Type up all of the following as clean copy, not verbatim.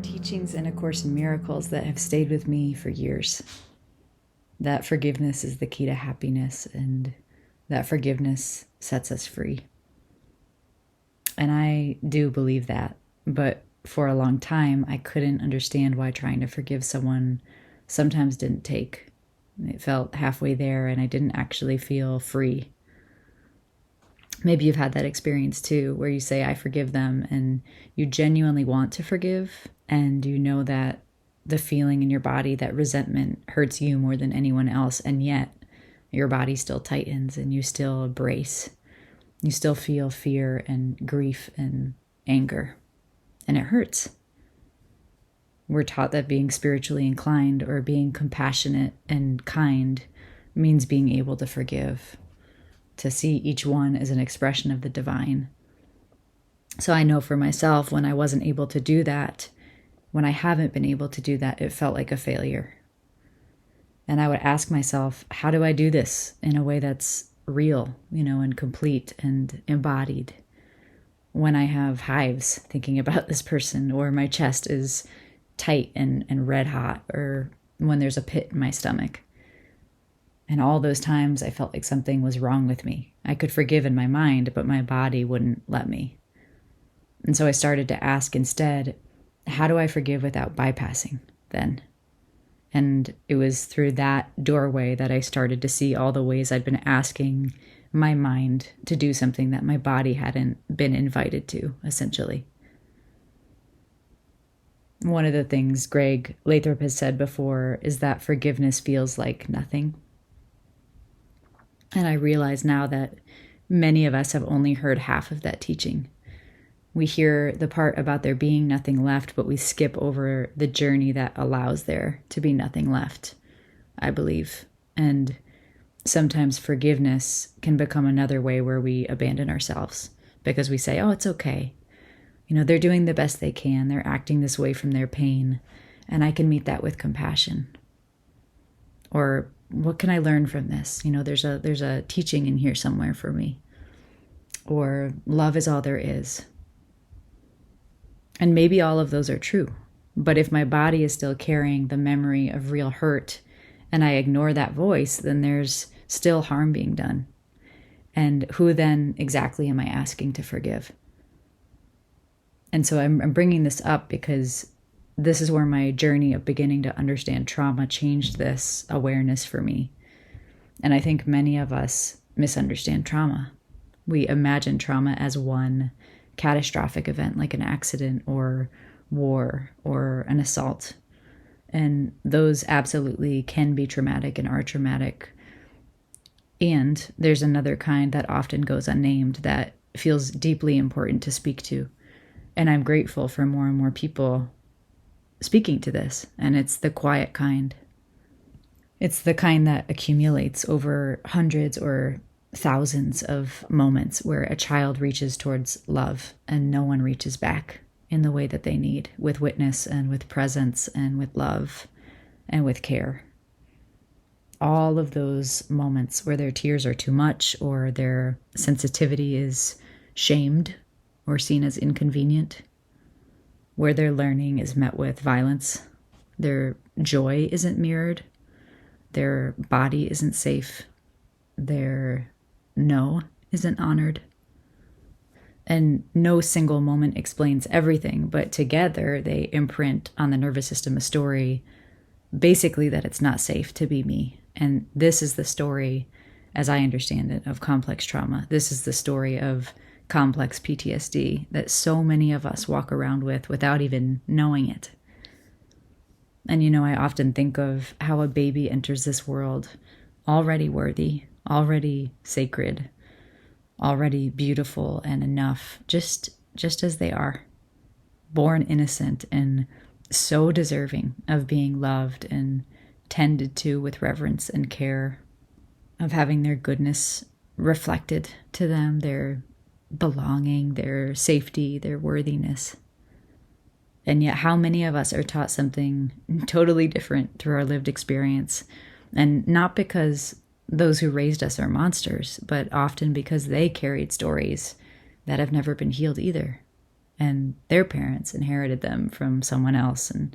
teachings in A Course in Miracles that have stayed with me for years. That forgiveness is the key to happiness, and that forgiveness sets us free. And I do believe that, but for a long time, I couldn't understand why trying to forgive someone sometimes didn't take. It felt halfway there, and I didn't actually feel free. Maybe you've had that experience too, where you say, I forgive them, and you genuinely want to forgive, and you know that the feeling in your body, that resentment hurts you more than anyone else, and yet your body still tightens and you still brace. You still feel fear and grief and anger, and it hurts. We're taught that being spiritually inclined or being compassionate and kind means being able to forgive, to see each one as an expression of the divine. So I know for myself, when I wasn't able to do that, when I haven't been able to do that, it felt like a failure. And I would ask myself, how do I do this in a way that's real, and complete and embodied? When I have hives thinking about this person, or my chest is tight and red hot, or when there's a pit in my stomach. And all those times I felt like something was wrong with me. I could forgive in my mind, but my body wouldn't let me. And so I started to ask instead, how do I forgive without bypassing then? And it was through that doorway that I started to see all the ways I'd been asking my mind to do something that my body hadn't been invited to, essentially. One of the things Greg Lathrop has said before is that forgiveness feels like nothing. And I realize now that many of us have only heard half of that teaching. We hear the part about there being nothing left, but we skip over the journey that allows there to be nothing left, I believe. And sometimes forgiveness can become another way where we abandon ourselves because we say, oh, it's okay. They're doing the best they can. They're acting this way from their pain, and I can meet that with compassion. Or what can I learn from this? There's a teaching in here somewhere for me. Or love is all there is. And maybe all of those are true. But if my body is still carrying the memory of real hurt and I ignore that voice, then there's still harm being done. And who then exactly am I asking to forgive? And so I'm bringing this up because this is where my journey of beginning to understand trauma changed this awareness for me. And I think many of us misunderstand trauma. We imagine trauma as one catastrophic event, like an accident or war or an assault. And those absolutely can be traumatic and are traumatic. And there's another kind that often goes unnamed that feels deeply important to speak to. And I'm grateful for more and more people speaking to this. And it's the quiet kind. It's the kind that accumulates over hundreds or thousands of moments where a child reaches towards love and no one reaches back in the way that they need, with witness and with presence and with love and with care. All of those moments where their tears are too much or their sensitivity is shamed or seen as inconvenient, where their learning is met with violence, their joy isn't mirrored, their body isn't safe, their no isn't honored. And no single moment explains everything, but together they imprint on the nervous system a story, basically that it's not safe to be me. And this is the story, as I understand it, of complex trauma. This is the story of complex PTSD that so many of us walk around with without even knowing it. And I often think of how a baby enters this world already worthy, already sacred, already beautiful and enough, just as they are, born innocent and so deserving of being loved and tended to with reverence and care, of having their goodness reflected to them, their belonging, their safety, their worthiness. And yet how many of us are taught something totally different through our lived experience? And not because those who raised us are monsters, but often because they carried stories that have never been healed either. and their parents inherited them from someone else, and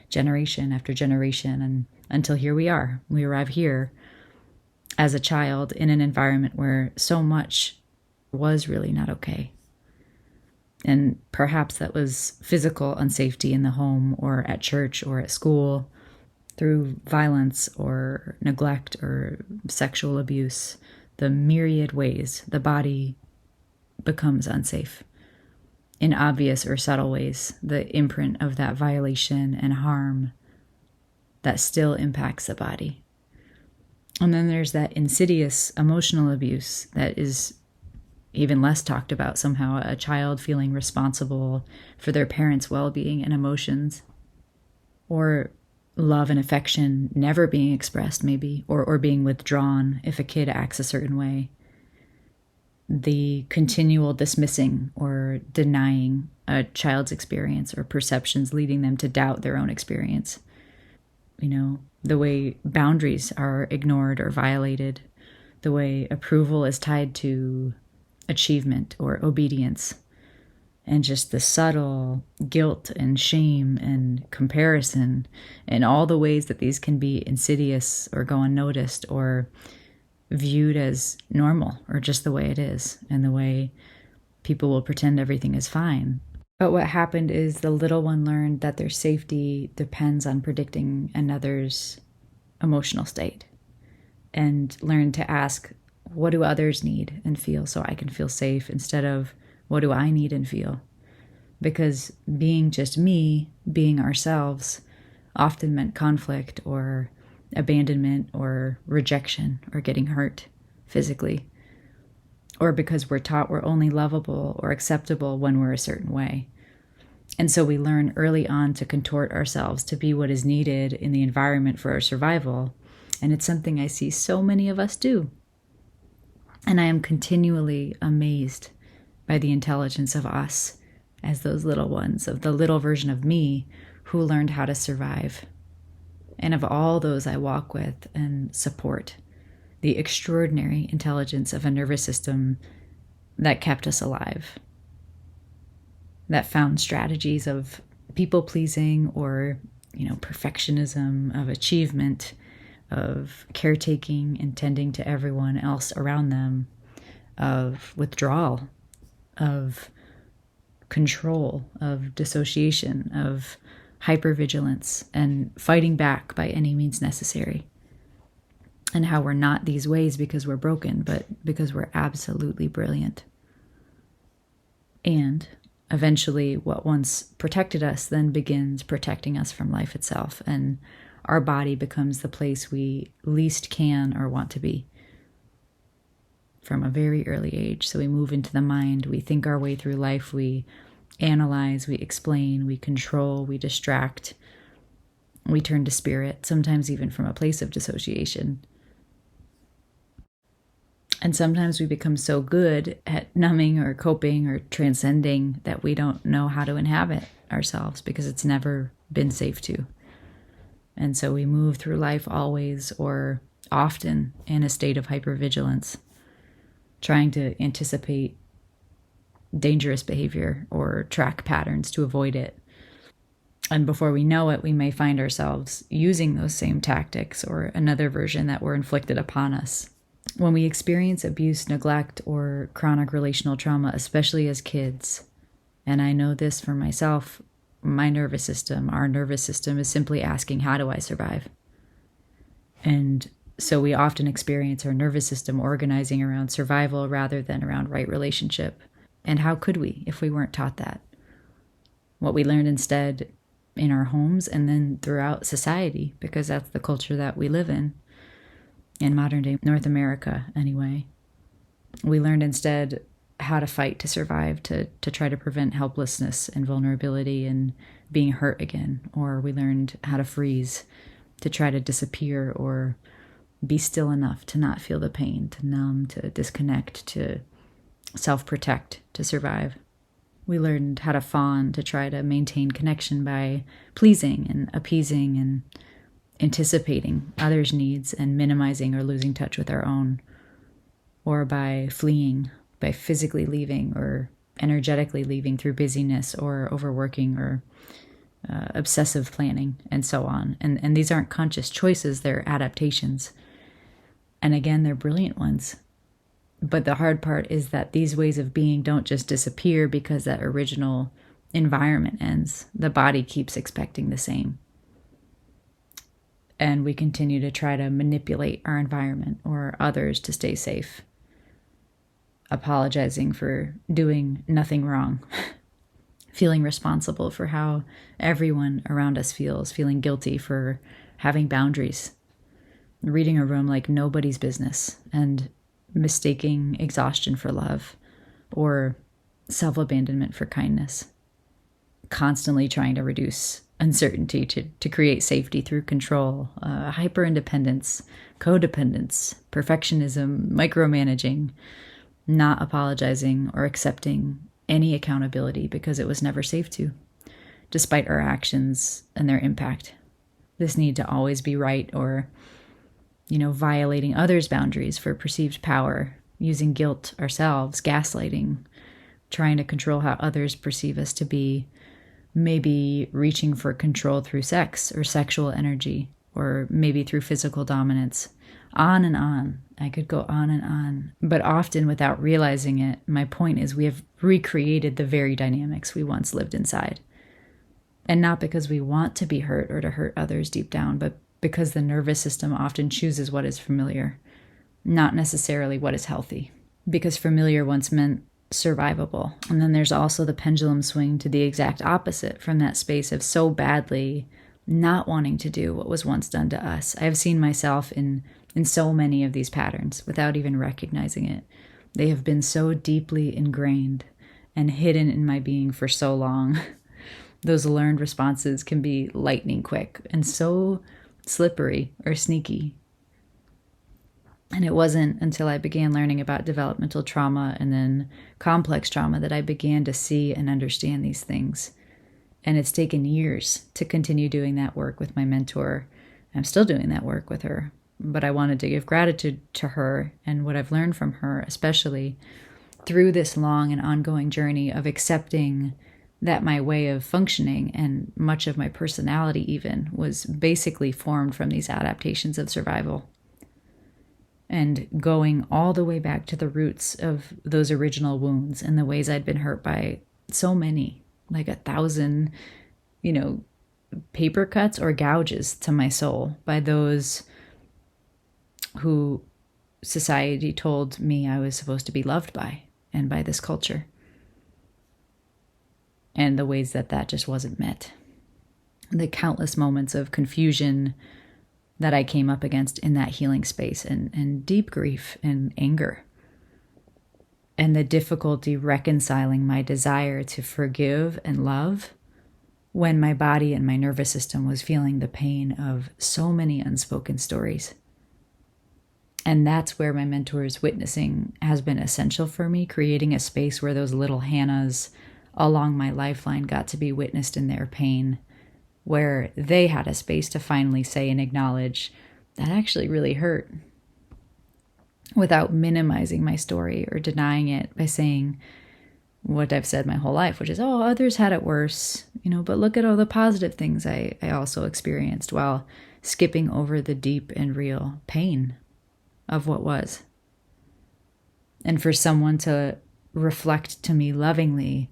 generation after generation, and until here we are. We arrive here as a child in an environment where so much was really not okay. And perhaps that was physical unsafety in the home or at church or at school, through violence or neglect or sexual abuse, the myriad ways the body becomes unsafe. In obvious or subtle ways, the imprint of that violation and harm that still impacts the body. And then there's that insidious emotional abuse that is even less talked about somehow, a child feeling responsible for their parents' well-being and emotions, or love and affection never being expressed, maybe, or being withdrawn if a kid acts a certain way. The continual dismissing or denying a child's experience or perceptions, leading them to doubt their own experience. The way boundaries are ignored or violated, the way approval is tied to achievement or obedience, and just the subtle guilt and shame and comparison, and all the ways that these can be insidious or go unnoticed or viewed as normal or just the way it is, and the way people will pretend everything is fine. But what happened is the little one learned that their safety depends on predicting another's emotional state, and learned to ask, what do others need and feel so I can feel safe, instead of what do I need and feel? Because being just me, being ourselves, often meant conflict or abandonment or rejection or getting hurt physically. Or because we're taught we're only lovable or acceptable when we're a certain way. And so we learn early on to contort ourselves to be what is needed in the environment for our survival. And it's something I see so many of us do. And I am continually amazed by the intelligence of us as those little ones, of the little version of me who learned how to survive. And of all those I walk with and support, the extraordinary intelligence of a nervous system that kept us alive, that found strategies of people-pleasing or, perfectionism, of achievement, of caretaking and tending to everyone else around them, of withdrawal, of control, of dissociation, of hypervigilance, and fighting back by any means necessary. And how we're not these ways because we're broken, but because we're absolutely brilliant. And eventually what once protected us then begins protecting us from life itself, and our body becomes the place we least can or want to be from a very early age. So we move into the mind, we think our way through life, we analyze, we explain, we control, we distract, we turn to spirit, sometimes even from a place of dissociation. And sometimes we become so good at numbing or coping or transcending that we don't know how to inhabit ourselves because it's never been safe to. And so we move through life always or often in a state of hypervigilance, trying to anticipate dangerous behavior or track patterns to avoid it. And before we know it, we may find ourselves using those same tactics or another version that were inflicted upon us. When we experience abuse, neglect, or chronic relational trauma, especially as kids, and I know this for myself, my nervous system, our nervous system is simply asking, how do I survive? And so we often experience our nervous system organizing around survival rather than around right relationship. And how could we if we weren't taught that? What we learned instead in our homes and then throughout society, because that's the culture that we live in modern day North America anyway. We learned instead how to fight to survive, to try to prevent helplessness and vulnerability and being hurt again. Or we learned how to freeze, to try to disappear or be still enough to not feel the pain, to numb, to disconnect, to self-protect, to survive. We learned how to fawn, to try to maintain connection by pleasing and appeasing and anticipating others' needs and minimizing or losing touch with our own, or by fleeing, by physically leaving or energetically leaving through busyness or overworking or obsessive planning and so on. And these aren't conscious choices, they're adaptations. And again, they're brilliant ones. But the hard part is that these ways of being don't just disappear because that original environment ends. The body keeps expecting the same. And we continue to try to manipulate our environment or others to stay safe, apologizing for doing nothing wrong, feeling responsible for how everyone around us feels, feeling guilty for having boundaries, reading a room like nobody's business, and mistaking exhaustion for love or self-abandonment for kindness, constantly trying to reduce uncertainty to create safety through control, hyper-independence, codependence, perfectionism, micromanaging, not apologizing or accepting any accountability because it was never safe to, despite our actions and their impact. This need to always be right or, violating others' boundaries for perceived power, using guilt ourselves, gaslighting, trying to control how others perceive us to be, maybe reaching for control through sex or sexual energy, or maybe through physical dominance. On and on. I could go on and on. But often without realizing it, my point is we have recreated the very dynamics we once lived inside. And not because we want to be hurt or to hurt others deep down, but because the nervous system often chooses what is familiar, not necessarily what is healthy. Because familiar once meant survivable. And then there's also the pendulum swing to the exact opposite from that space of so badly not wanting to do what was once done to us. I have seen myself in so many of these patterns without even recognizing it. They have been so deeply ingrained and hidden in my being for so long. Those learned responses can be lightning quick and so slippery or sneaky. And it wasn't until I began learning about developmental trauma and then complex trauma that I began to see and understand these things. And it's taken years to continue doing that work with my mentor. I'm still doing that work with her, but I wanted to give gratitude to her and what I've learned from her, especially through this long and ongoing journey of accepting that my way of functioning and much of my personality even was basically formed from these adaptations of survival. And going all the way back to the roots of those original wounds and the ways I'd been hurt by so many, like 1,000, paper cuts or gouges to my soul by those who society told me I was supposed to be loved by and by this culture. And the ways that just wasn't met. The countless moments of confusion that I came up against in that healing space and deep grief and anger. And the difficulty reconciling my desire to forgive and love when my body and my nervous system was feeling the pain of so many unspoken stories. And that's where my mentor's witnessing has been essential for me, creating a space where those little Hannahs along my lifeline got to be witnessed in their pain, where they had a space to finally say and acknowledge that actually really hurt, without minimizing my story or denying it by saying what I've said my whole life, which is, oh, others had it worse, but look at all the positive things I also experienced, while skipping over the deep and real pain of what was. And for someone to reflect to me lovingly,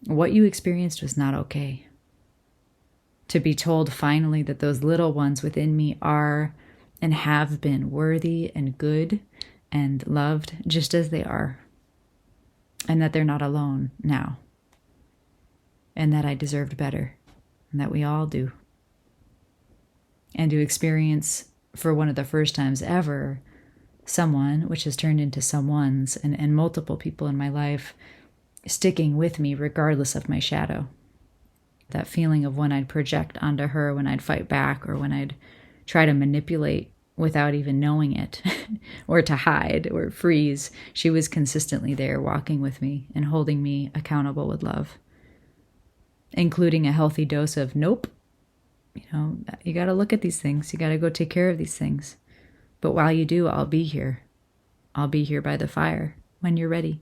what you experienced was not okay. To be told finally that those little ones within me are and have been worthy and good and loved just as they are. And that they're not alone now. And that I deserved better. And that we all do. And to experience, for one of the first times ever, someone, which has turned into someones and multiple people in my life, sticking with me regardless of my shadow. That feeling of when I'd project onto her, when I'd fight back, or when I'd try to manipulate without even knowing it, or to hide or freeze, she was consistently there walking with me and holding me accountable with love, including a healthy dose of nope. You got to look at these things. You got to go take care of these things. But while you do, I'll be here. I'll be here by the fire when you're ready.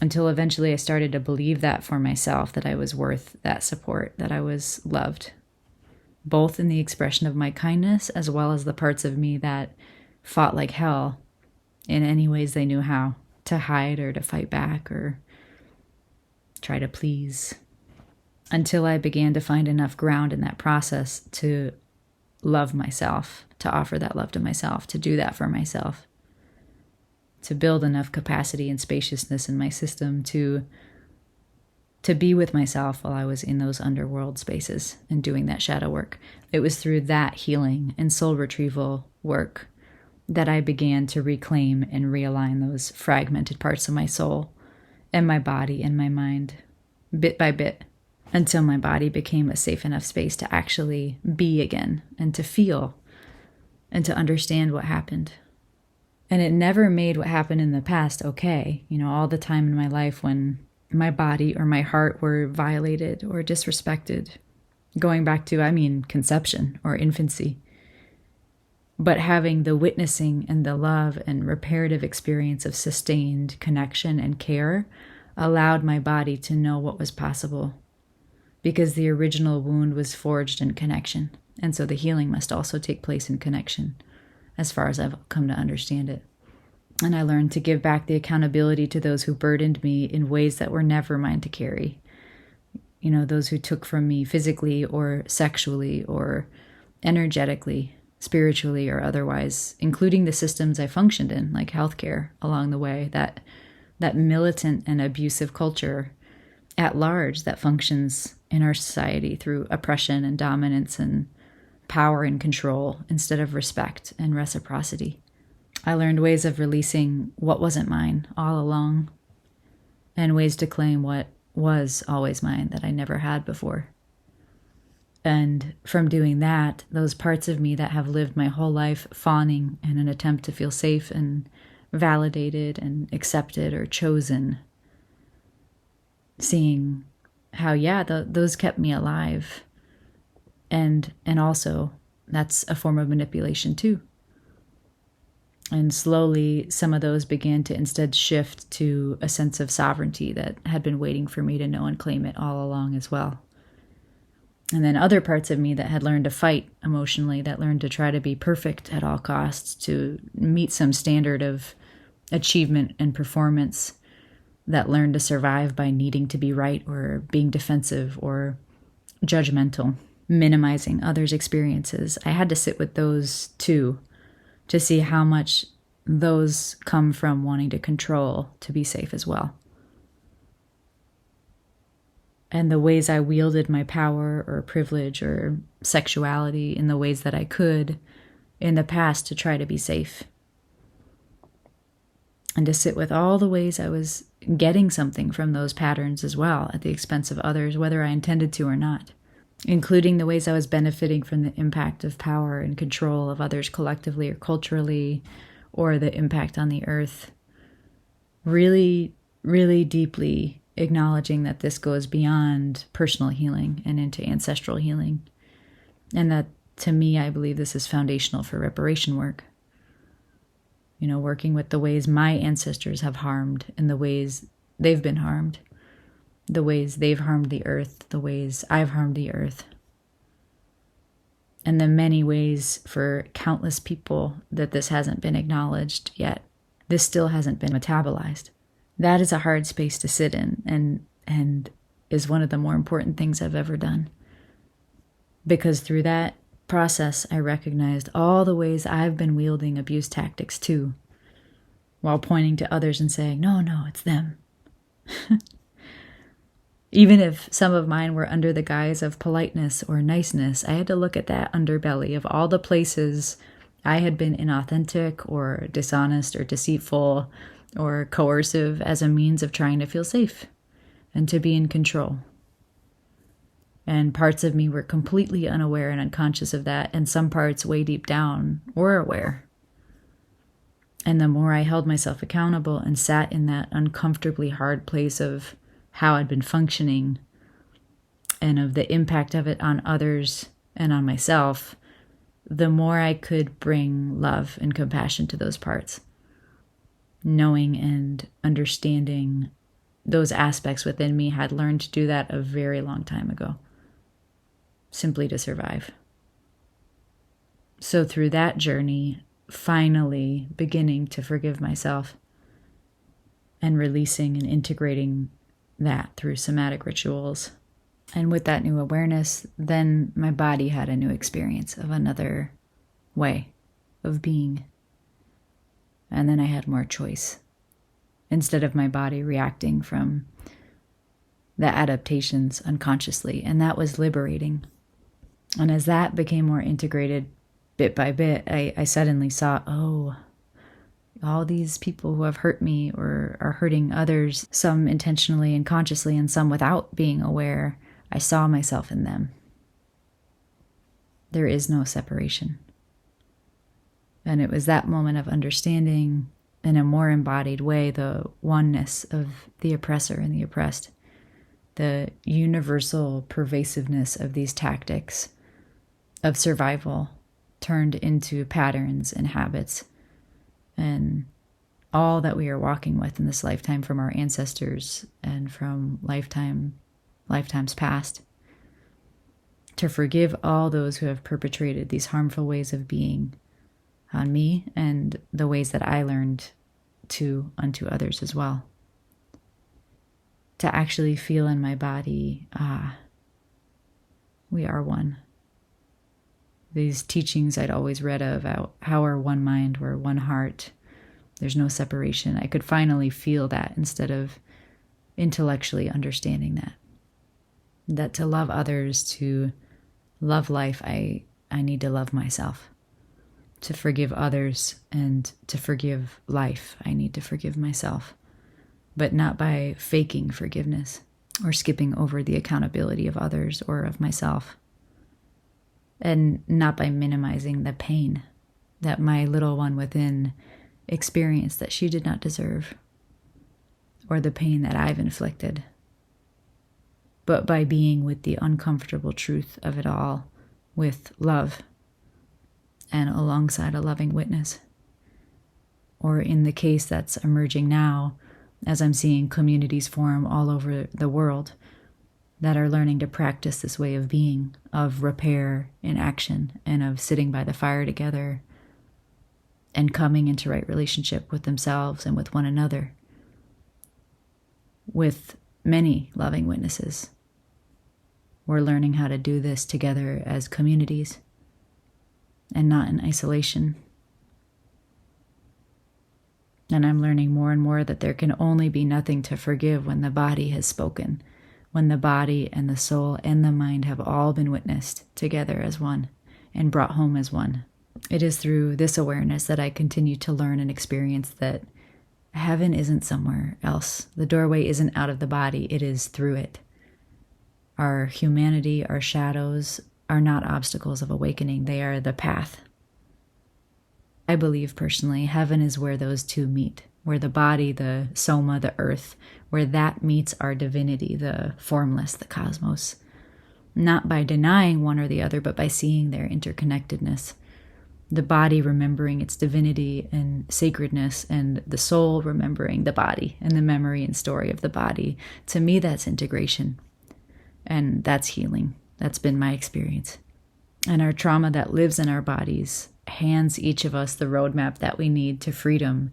until eventually I started to believe that for myself, that I was worth that support, that I was loved, both in the expression of my kindness as well as the parts of me that fought like hell in any ways they knew how, to hide or to fight back or try to please, until I began to find enough ground in that process to love myself, to offer that love to myself, to do that for myself, to build enough capacity and spaciousness in my system to be with myself while I was in those underworld spaces and doing that shadow work. It was through that healing and soul retrieval work that I began to reclaim and realign those fragmented parts of my soul and my body and my mind, bit by bit, until my body became a safe enough space to actually be again and to feel and to understand what happened. And it never made what happened in the past okay. All the time in my life when my body or my heart were violated or disrespected, going back to, conception or infancy. But having the witnessing and the love and reparative experience of sustained connection and care allowed my body to know what was possible, because the original wound was forged in connection. And so the healing must also take place in connection, as far as I've come to understand it. And I learned to give back the accountability to those who burdened me in ways that were never mine to carry. Those who took from me physically or sexually or energetically, spiritually or otherwise, including the systems I functioned in, like healthcare, along the way, that militant and abusive culture at large that functions in our society through oppression and dominance and power and control instead of respect and reciprocity. I learned ways of releasing what wasn't mine all along, and ways to claim what was always mine that I never had before. And from doing that, those parts of me that have lived my whole life fawning in an attempt to feel safe and validated and accepted or chosen, seeing how, those kept me alive. And also, that's a form of manipulation too. And slowly, some of those began to instead shift to a sense of sovereignty that had been waiting for me to know and claim it all along as well. And then other parts of me that had learned to fight emotionally, that learned to try to be perfect at all costs, to meet some standard of achievement and performance, that learned to survive by needing to be right or being defensive or judgmental, minimizing others' experiences. I had to sit with those too, to see how much those come from wanting to control to be safe as well. And the ways I wielded my power or privilege or sexuality in the ways that I could in the past to try to be safe. And to sit with all the ways I was getting something from those patterns as well at the expense of others, whether I intended to or not, including the ways I was benefiting from the impact of power and control of others collectively or culturally, or the impact on the earth. Really, really deeply acknowledging that this goes beyond personal healing and into ancestral healing. And that, to me, I believe this is foundational for reparation work. Working with the ways my ancestors have harmed and the ways they've been harmed, the ways they've harmed the earth, the ways I've harmed the earth, and the many ways for countless people that this hasn't been acknowledged yet. This still hasn't been metabolized. That is a hard space to sit in, and is one of the more important things I've ever done. Because through that process, I recognized all the ways I've been wielding abuse tactics too, while pointing to others and saying, no, it's them. Even if some of mine were under the guise of politeness or niceness, I had to look at that underbelly of all the places I had been inauthentic or dishonest or deceitful or coercive as a means of trying to feel safe and to be in control. And parts of me were completely unaware and unconscious of that, and some parts way deep down were aware. And the more I held myself accountable and sat in that uncomfortably hard place of how I'd been functioning and of the impact of it on others and on myself, the more I could bring love and compassion to those parts, knowing and understanding those aspects within me had learned to do that a very long time ago, simply to survive. So through that journey, finally beginning to forgive myself and releasing and integrating that through somatic rituals. And with that new awareness, then my body had a new experience of another way of being. And then I had more choice. Instead of my body reacting from the adaptations unconsciously. And that was liberating. And as that became more integrated bit by bit, I suddenly saw, oh, all these people who have hurt me or are hurting others, some intentionally and consciously and some without being aware, I saw myself in them. There is no separation. And it was that moment of understanding in a more embodied way the oneness of the oppressor and the oppressed, the universal pervasiveness of these tactics of survival turned into patterns and habits, and all that we are walking with in this lifetime from our ancestors and from lifetimes past. To forgive all those who have perpetrated these harmful ways of being on me and the ways that I learned to unto others as well. To actually feel in my body, we are one. These teachings I'd always read of, how we're one mind, we're one heart, there's no separation. I could finally feel that instead of intellectually understanding that. That to love others, to love life, I need to love myself. To forgive others and to forgive life, I need to forgive myself. But not by faking forgiveness or skipping over the accountability of others or of myself. And not by minimizing the pain that my little one within experienced that she did not deserve, or the pain that I've inflicted. But by being with the uncomfortable truth of it all, with love, and alongside a loving witness. Or in the case that's emerging now, as I'm seeing communities form all over the world that are learning to practice this way of being, of repair in action, and of sitting by the fire together and coming into right relationship with themselves and with one another, with many loving witnesses. We're learning how to do this together as communities and not in isolation. And I'm learning more and more that there can only be nothing to forgive when the body has spoken, when the body and the soul and the mind have all been witnessed together as one and brought home as one. It is through this awareness that I continue to learn and experience that heaven isn't somewhere else. The doorway isn't out of the body, it is through it. Our humanity, our shadows, are not obstacles of awakening, they are the path. I believe personally, heaven is where those two meet, where the body, the soma, the earth, where that meets our divinity, the formless, the cosmos. Not by denying one or the other, but by seeing their interconnectedness. The body remembering its divinity and sacredness, and the soul remembering the body and the memory and story of the body. To me, that's integration. And that's healing. That's been my experience. And our trauma that lives in our bodies hands each of us the roadmap that we need to freedom,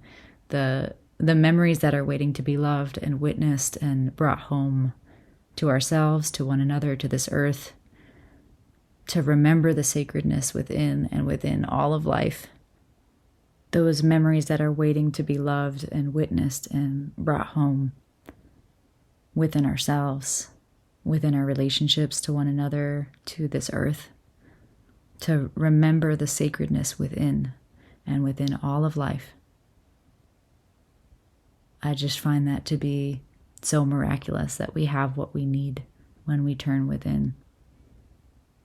the memories that are waiting to be loved and witnessed and brought home to ourselves, to one another, to this earth, to remember the sacredness within and within all of life. Those memories that are waiting to be loved and witnessed and brought home within ourselves, within our relationships to one another, to this earth, to remember the sacredness within and within all of life. I just find that to be so miraculous that we have what we need when we turn within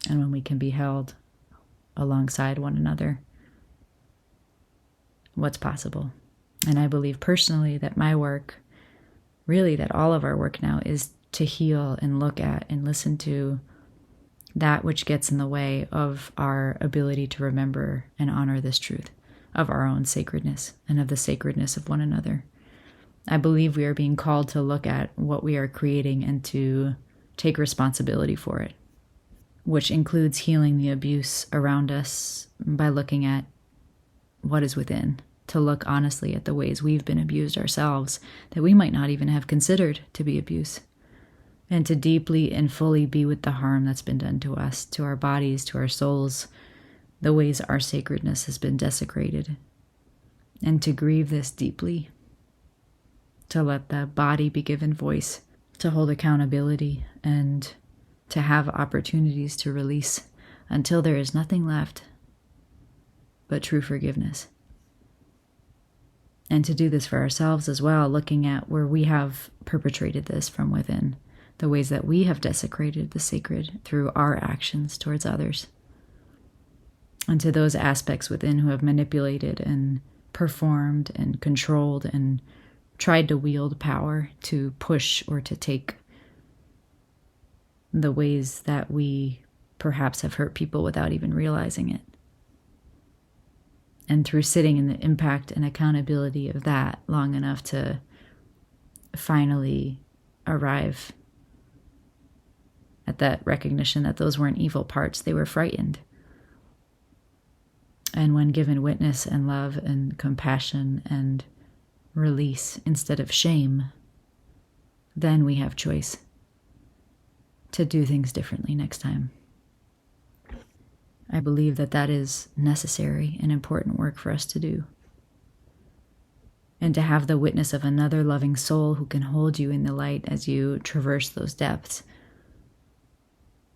and when we can be held alongside one another. What's possible? And I believe personally that my work, really that all of our work now, is to heal and look at and listen to that which gets in the way of our ability to remember and honor this truth of our own sacredness and of the sacredness of one another. I believe we are being called to look at what we are creating and to take responsibility for it, which includes healing the abuse around us by looking at what is within, to look honestly at the ways we've been abused ourselves that we might not even have considered to be abuse, and to deeply and fully be with the harm that's been done to us, to our bodies, to our souls, the ways our sacredness has been desecrated, and to grieve this deeply, to let the body be given voice, to hold accountability, and to have opportunities to release until there is nothing left but true forgiveness. And to do this for ourselves as well, looking at where we have perpetrated this from within, the ways that we have desecrated the sacred through our actions towards others, and to those aspects within who have manipulated and performed and controlled and tried to wield power to push or to take the ways that we perhaps have hurt people without even realizing it. And through sitting in the impact and accountability of that long enough to finally arrive at that recognition that those weren't evil parts, they were frightened. And when given witness and love and compassion and release instead of shame, then we have choice to do things differently next time. I believe that that is necessary and important work for us to do. And to have the witness of another loving soul who can hold you in the light as you traverse those depths.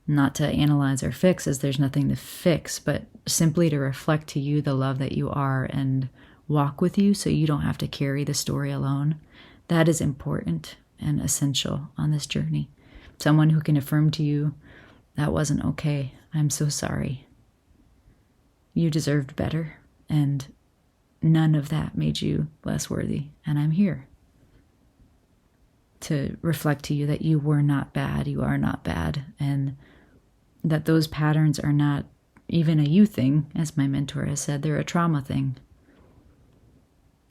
Not to analyze or fix, as there's nothing to fix, but simply to reflect to you the love that you are and walk with you so you don't have to carry the story alone. That is important and essential on this journey. Someone who can affirm to you, that wasn't okay. I'm so sorry. You deserved better, and none of that made you less worthy, and I'm here to reflect to you that you were not bad, you are not bad, and that those patterns are not even a you thing, as my mentor has said, they're a trauma thing.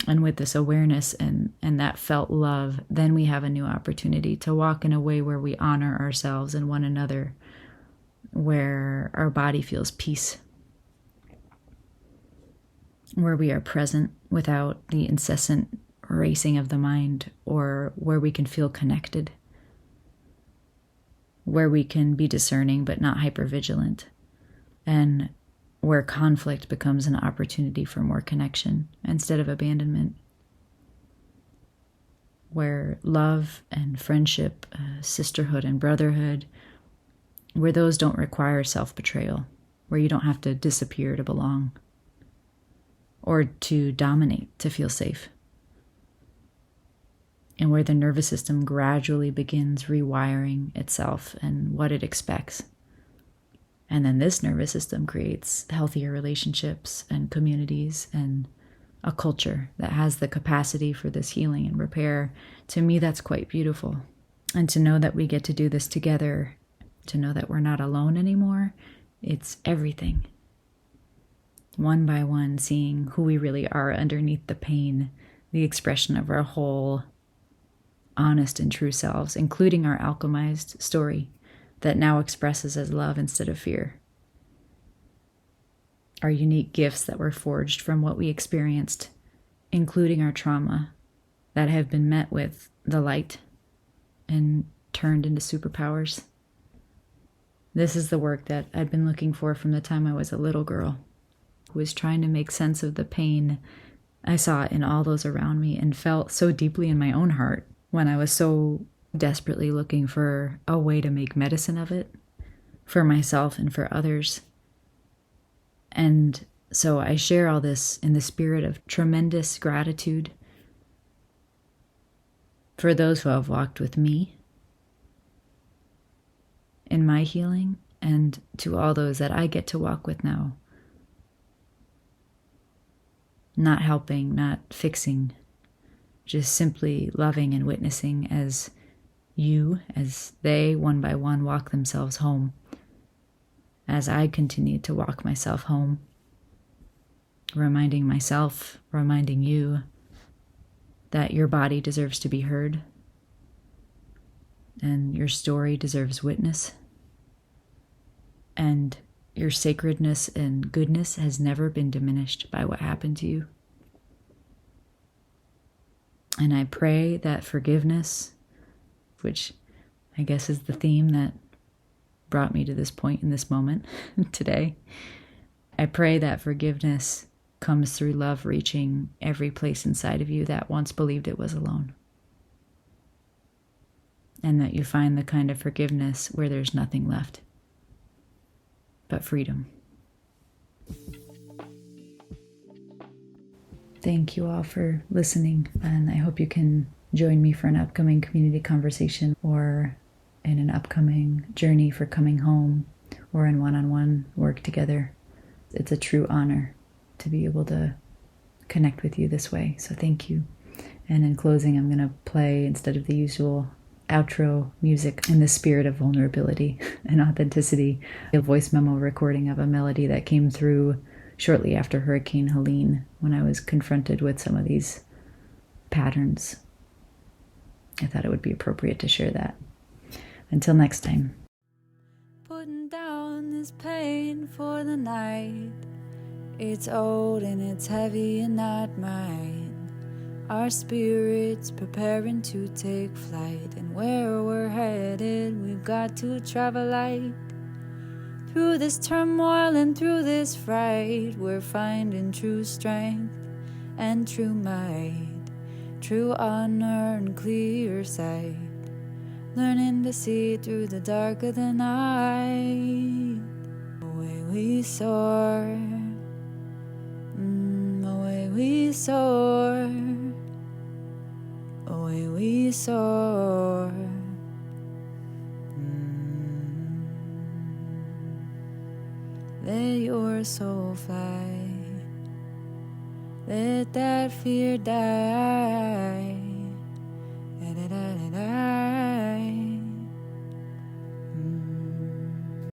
And with this awareness and that felt love, then we have a new opportunity to walk in a way where we honor ourselves and one another, where our body feels peace, where we are present without the incessant racing of the mind, or where we can feel connected, where we can be discerning but not hypervigilant, and where conflict becomes an opportunity for more connection instead of abandonment, where love and friendship, sisterhood and brotherhood, where those don't require self-betrayal, where you don't have to disappear to belong or to dominate to feel safe, and where the nervous system gradually begins rewiring itself and what it expects. And then this nervous system creates healthier relationships and communities and a culture that has the capacity for this healing and repair. To me, that's quite beautiful. And to know that we get to do this together, to know that we're not alone anymore, it's everything. One by one, seeing who we really are underneath the pain, the expression of our whole honest and true selves, including our alchemized story that now expresses as love instead of fear. Our unique gifts that were forged from what we experienced, including our trauma, that have been met with the light and turned into superpowers. This is the work that I'd been looking for from the time I was a little girl, who was trying to make sense of the pain I saw in all those around me and felt so deeply in my own heart when I was so desperately looking for a way to make medicine of it for myself and for others. And so I share all this in the spirit of tremendous gratitude for those who have walked with me in my healing, and to all those that I get to walk with now. Not helping, not fixing, just simply loving and witnessing as they, one by one, walk themselves home, as I continue to walk myself home, reminding myself, reminding you that your body deserves to be heard, and your story deserves witness, and your sacredness and goodness has never been diminished by what happened to you. And I pray that forgiveness, which I guess is the theme that brought me to this point in this moment today, I pray that forgiveness comes through love reaching every place inside of you that once believed it was alone. And that you find the kind of forgiveness where there's nothing left but freedom. Thank you all for listening, and I hope you can join me for an upcoming community conversation or in an upcoming journey for coming home or in one-on-one work together. It's a true honor to be able to connect with you this way, so thank you. And in closing, I'm going to play, instead of the usual outro music, in the spirit of vulnerability and authenticity, a voice memo recording of a melody that came through shortly after Hurricane Helene, when I was confronted with some of these patterns. I thought it would be appropriate to share that. Until next time. Putting down this pain for the night. It's old and it's heavy and not mine. Our spirits preparing to take flight, and where we're headed, we've got to travel light. Through this turmoil and through this fright, we're finding true strength and true might, true honor and clear sight, learning to see through the dark of the night. Away we soar, away we soar, away we soar. Let your soul fly, let that fear die.